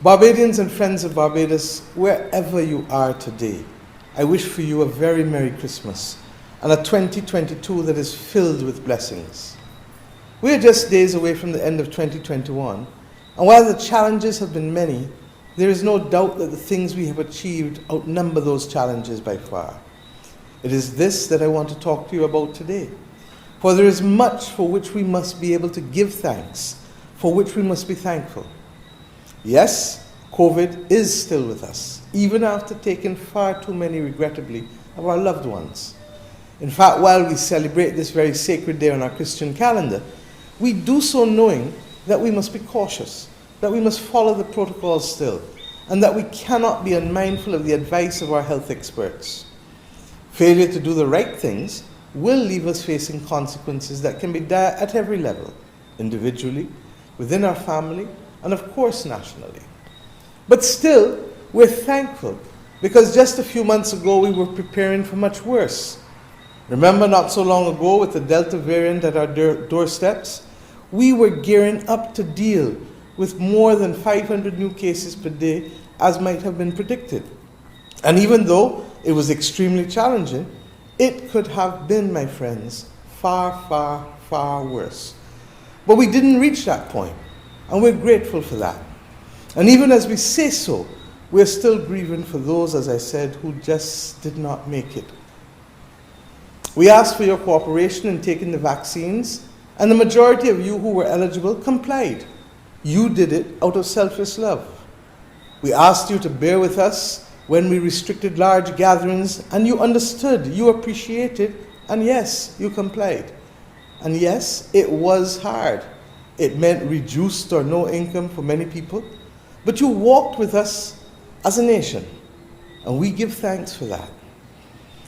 Barbadians and friends of Barbados, wherever you are today, I wish for you a very Merry Christmas and a 2022 that is filled with blessings. We are just days away from the end of 2021, and while the challenges have been many, there is no doubt that the things we have achieved outnumber those challenges by far. It is this that I want to talk to you about today. For there is much for which we must be able to give thanks, for which we must be thankful. Yes, COVID is still with us, even after taking far too many, regrettably, of our loved ones. In fact, while we celebrate this very sacred day on our Christian calendar, we do so knowing that we must be cautious, that we must follow the protocols still, and that we cannot be unmindful of the advice of our health experts. Failure to do the right things will leave us facing consequences that can be dire at every level, individually, within our family, and of course nationally. But still, we're thankful because just a few months ago we were preparing for much worse. Remember not so long ago with the Delta variant at our doorsteps, we were gearing up to deal with more than 500 new cases per day as might have been predicted. And even though it was extremely challenging, it could have been, my friends, far, far, far worse. But we didn't reach that point, and we're grateful for that. And even as we say so, we're still grieving for those, as I said, who just did not make it. We asked for your cooperation in taking the vaccines, and the majority of you who were eligible complied. You did it out of selfless love. We asked you to bear with us when we restricted large gatherings, and you understood, you appreciated, and yes, you complied. And yes, it was hard. It meant reduced or no income for many people, but you walked with us as a nation, and we give thanks for that.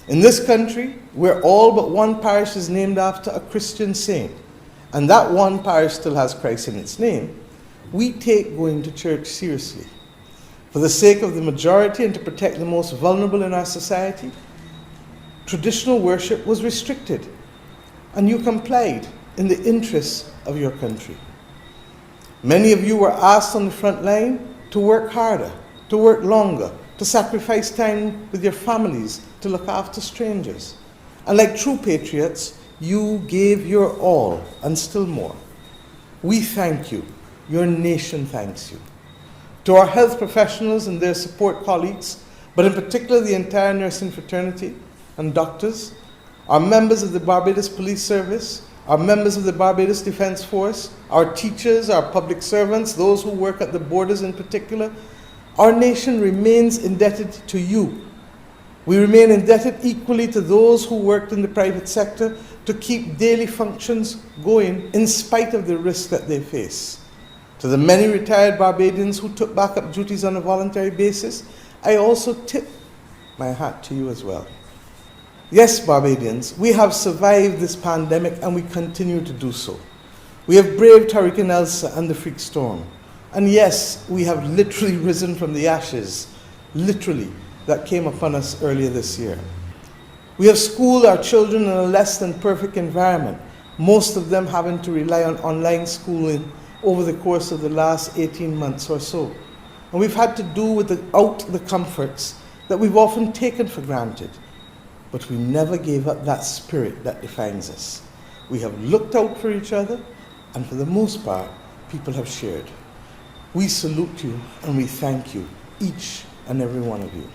In this country, where all but one parish is named after a Christian saint, and that one parish still has Christ in its name, we take going to church seriously. For the sake of the majority and to protect the most vulnerable in our society, traditional worship was restricted, and you complied in the interests of your country. Many of you were asked on the front line to work harder, to work longer, to sacrifice time with your families, to look after strangers. And like true patriots, you gave your all and still more. We thank you. Your nation thanks you. To our health professionals and their support colleagues, but in particular the entire nursing fraternity and doctors, our members of the Barbados Police Service, our members of the Barbados Defence Force, our teachers, our public servants, those who work at the borders in particular, our nation remains indebted to you. We remain indebted equally to those who worked in the private sector to keep daily functions going in spite of the risk that they face. To the many retired Barbadians who took backup duties on a voluntary basis, I also tip my hat to you as well. Yes, Barbadians, we have survived this pandemic and we continue to do so. We have braved Hurricane Elsa and the freak storm. And yes, we have literally risen from the ashes, literally, that came upon us earlier this year. We have schooled our children in a less than perfect environment, most of them having to rely on online schooling over the course of the last 18 months or so. And we've had to do without the comforts that we've often taken for granted. But we never gave up that spirit that defines us. We have looked out for each other, and for the most part, people have shared. We salute you and we thank you, each and every one of you.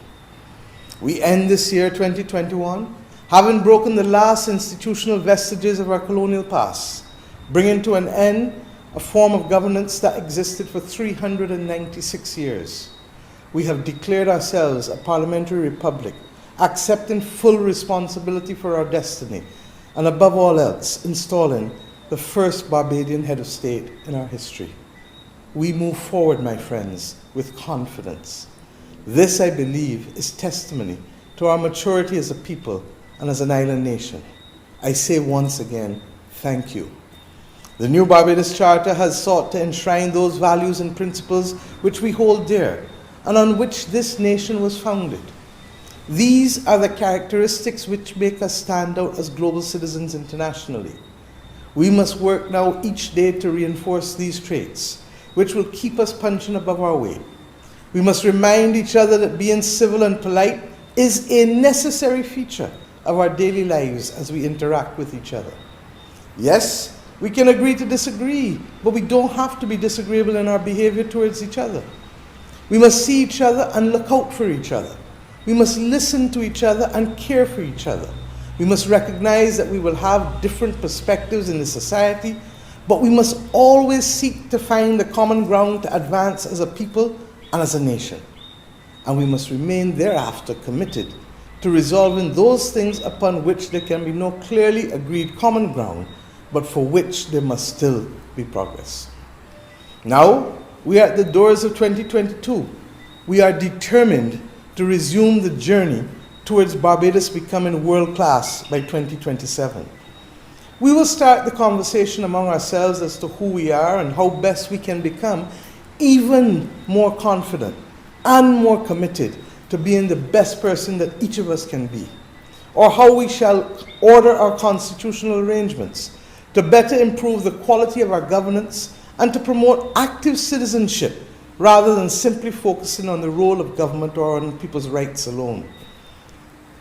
We end this year, 2021, having broken the last institutional vestiges of our colonial past, bringing to an end a form of governance that existed for 396 years. We have declared ourselves a parliamentary republic, accepting full responsibility for our destiny, and above all else, installing the first Barbadian head of state in our history. We move forward, my friends, with confidence. This, I believe, is testimony to our maturity as a people and as an island nation. I say once again, thank you. The new Barbados Charter has sought to enshrine those values and principles which we hold dear and on which this nation was founded. These are the characteristics which make us stand out as global citizens internationally. We must work now each day to reinforce these traits, which will keep us punching above our weight. We must remind each other that being civil and polite is a necessary feature of our daily lives as we interact with each other. Yes, we can agree to disagree, but we don't have to be disagreeable in our behavior towards each other. We must see each other and look out for each other. We must listen to each other and care for each other. We must recognize that we will have different perspectives in the society, but we must always seek to find the common ground to advance as a people and as a nation. And we must remain thereafter committed to resolving those things upon which there can be no clearly agreed common ground, but for which there must still be progress. Now, we are at the doors of 2022. We are determined to resume the journey towards Barbados becoming world-class by 2027. We will start the conversation among ourselves as to who we are and how best we can become even more confident and more committed to being the best person that each of us can be, or how we shall order our constitutional arrangements to better improve the quality of our governance and to promote active citizenship rather than simply focusing on the role of government or on people's rights alone.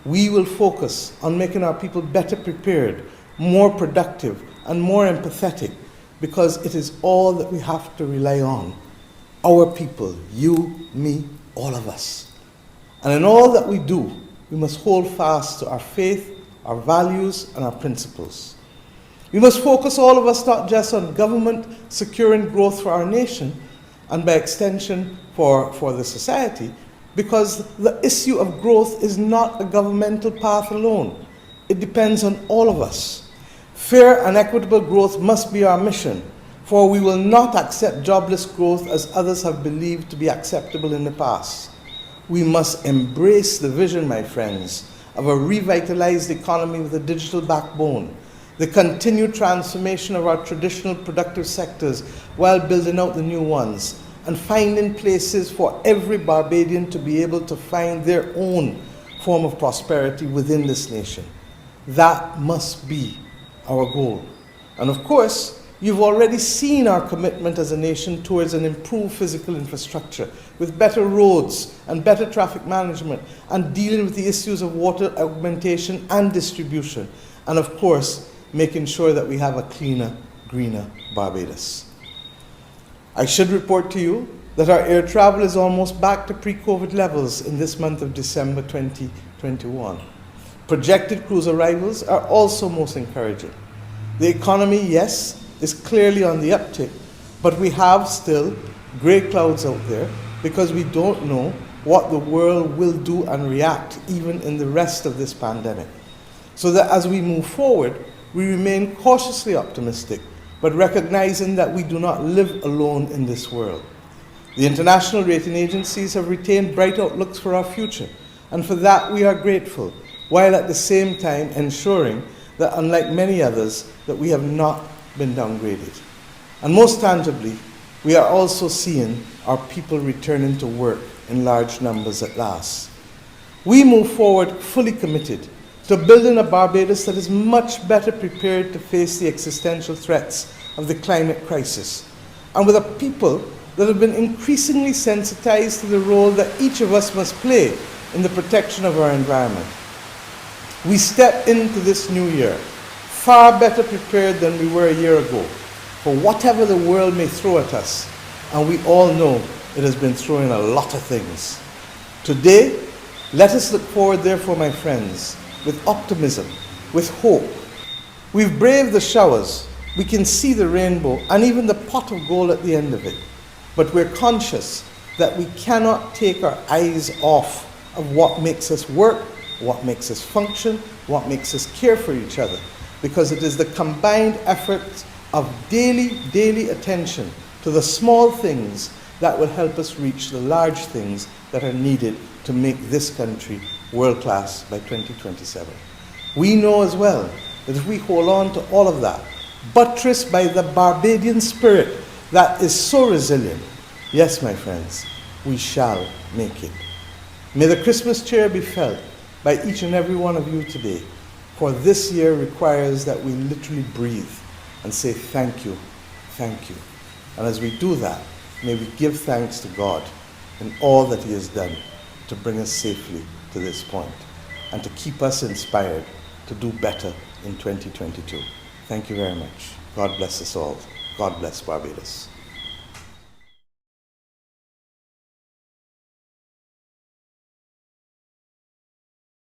We will focus on making our people better prepared, more productive, and more empathetic, because it is all that we have to rely on. Our people, you, me, all of us. And in all that we do, we must hold fast to our faith, our values, and our principles. We must focus, all of us, not just on government securing growth for our nation, and by extension for the society, because the issue of growth is not a governmental path alone. It depends on all of us. Fair and equitable growth must be our mission, for we will not accept jobless growth as others have believed to be acceptable in the past. We must embrace the vision, my friends, of a revitalized economy with a digital backbone, the continued transformation of our traditional productive sectors while building out the new ones, and finding places for every Barbadian to be able to find their own form of prosperity within this nation. That must be our goal. And of course, you've already seen our commitment as a nation towards an improved physical infrastructure with better roads and better traffic management and dealing with the issues of water augmentation and distribution. And of course, making sure that we have a cleaner, greener Barbados. I should report to you that our air travel is almost back to pre-COVID levels in this month of December 2021. Projected cruise arrivals are also most encouraging. The economy, yes, is clearly on the uptick, but we have still grey clouds out there because we don't know what the world will do and react even in the rest of this pandemic. So that as we move forward, we remain cautiously optimistic, but recognizing that we do not live alone in this world. The international rating agencies have retained bright outlooks for our future, and for that we are grateful, while at the same time ensuring that, unlike many others, that we have not been downgraded. And most tangibly, we are also seeing our people returning to work in large numbers at last. We move forward fully committed to building a Barbados that is much better prepared to face the existential threats of the climate crisis, and with a people that have been increasingly sensitized to the role that each of us must play in the protection of our environment. We step into this new year far better prepared than we were a year ago for whatever the world may throw at us, and we all know it has been throwing a lot of things. Today, let us look forward, therefore, my friends, with optimism, with hope. We've braved the showers, we can see the rainbow and even the pot of gold at the end of it. But we're conscious that we cannot take our eyes off of what makes us work, what makes us function, what makes us care for each other, because it is the combined efforts of daily attention to the small things that will help us reach the large things that are needed to make this country world-class by 2027. We know as well that if we hold on to all of that, buttressed by the Barbadian spirit that is so resilient, yes, my friends, we shall make it. May the Christmas cheer be felt by each and every one of you today, for this year requires that we literally breathe and say thank you, thank you. And as we do that, may we give thanks to God in all that He has done to bring us safely to this point and to keep us inspired to do better in 2022. Thank you very much. God bless us all. God bless Barbados.